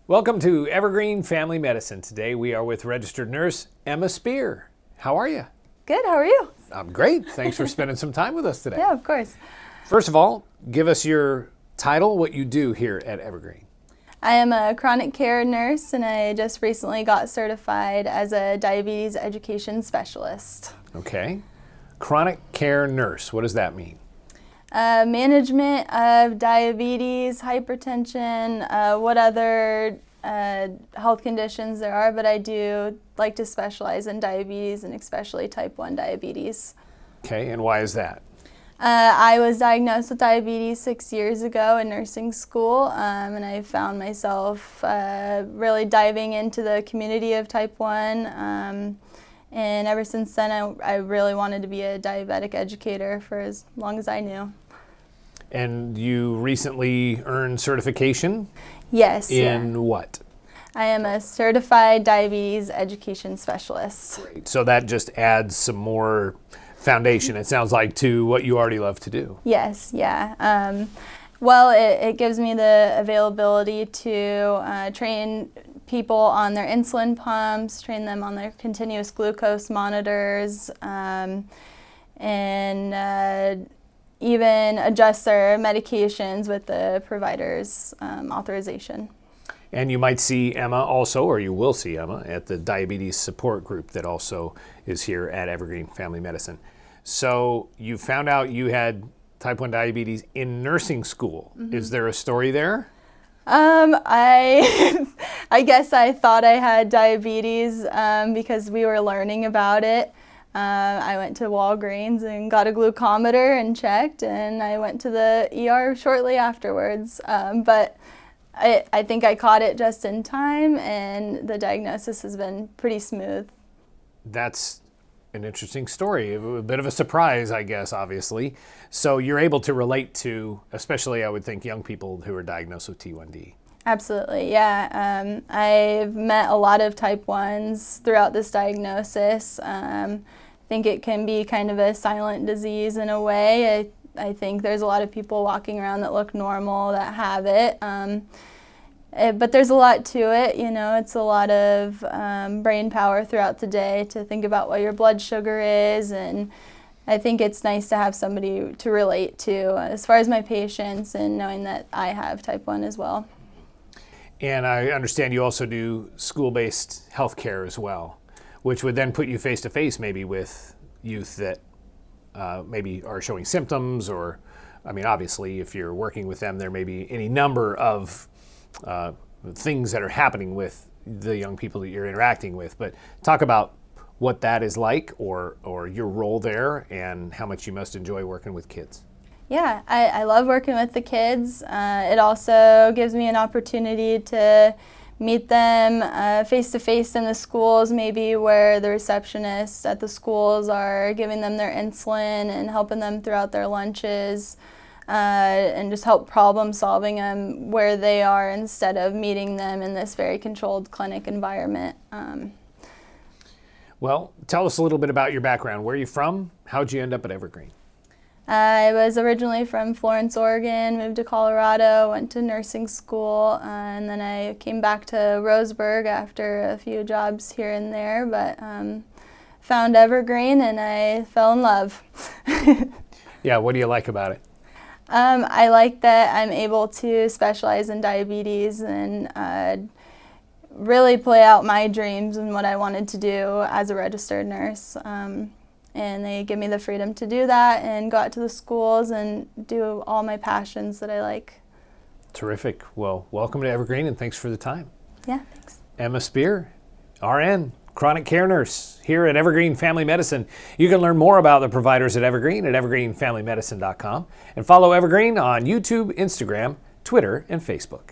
Welcome to Evergreen Family Medicine. Today we are with registered nurse Emma Speer. How are you? Good, how are you? I'm great. Thanks for spending some time with us today. Yeah, of course. First of all, give us your title, what you do here at Evergreen. I am a chronic care nurse and I just recently got certified as a diabetes education specialist. Okay. Chronic care nurse, what does that mean? Management of diabetes, hypertension, what other health conditions there are, but I do like to specialize in diabetes and especially type 1 diabetes. Okay, and why is that? I was diagnosed with diabetes 6 years ago in nursing school, and I found myself really diving into the community of type 1. And ever since then, I really wanted to be a diabetic educator for as long as I knew. And you recently earned certification? Yes. In what? I am a certified diabetes education specialist. Great. So that just adds some more foundation, it sounds like, to what you already love to do. Yes, yeah. Well, it gives me the availability to train people on their insulin pumps, train them on their continuous glucose monitors, and even adjust their medications with the provider's authorization. And you might see Emma also, or you will see Emma, at the diabetes support group that also is here at Evergreen Family Medicine. So you found out you had type 1 diabetes in nursing school. Mm-hmm. Is there a story there? I guess I thought I had diabetes because we were learning about it. I went to Walgreens and got a glucometer and checked, and I went to the ER shortly afterwards. But I think I caught it just in time, and the diagnosis has been pretty smooth. That's an interesting story. A bit of a surprise, I guess, obviously. So you're able to relate to, especially I would think, young people who are diagnosed with T1D. Absolutely, yeah. I've met a lot of type 1s throughout this diagnosis. I think it can be kind of a silent disease in a way. I think there's a lot of people walking around that look normal that have it. But there's a lot to it, you know. It's a lot of brain power throughout the day to think about what your blood sugar is, and I think it's nice to have somebody to relate to as far as my patients and knowing that I have type 1 as well. And I understand you also do school-based healthcare as well, which would then put you face-to-face maybe with youth that maybe are showing symptoms, or, I mean, obviously if you're working with them, there may be any number of things that are happening with the young people that you're interacting with. But talk about what that is like, or your role there, and how much you must enjoy working with kids. Yeah, I love working with the kids. It also gives me an opportunity to meet them face-to-face in the schools, maybe where the receptionists at the schools are giving them their insulin and helping them throughout their lunches, and just help problem solving them where they are instead of meeting them in this very controlled clinic environment. Well, tell us a little bit about your background. Where are you from? How'd you end up at Evergreen? I was originally from Florence, Oregon, moved to Colorado, went to nursing school, and then I came back to Roseburg after a few jobs here and there, but found Evergreen and I fell in love. Yeah, what do you like about it? I like that I'm able to specialize in diabetes and really play out my dreams and what I wanted to do as a registered nurse. And they give me the freedom to do that and go out to the schools and do all my passions that I like. Terrific. Well, welcome to Evergreen, and thanks for the time. Yeah, thanks. Emma Speer, RN, chronic care nurse here at Evergreen Family Medicine. You can learn more about the providers at Evergreen at evergreenfamilymedicine.com, and follow Evergreen on YouTube, Instagram, Twitter, and Facebook.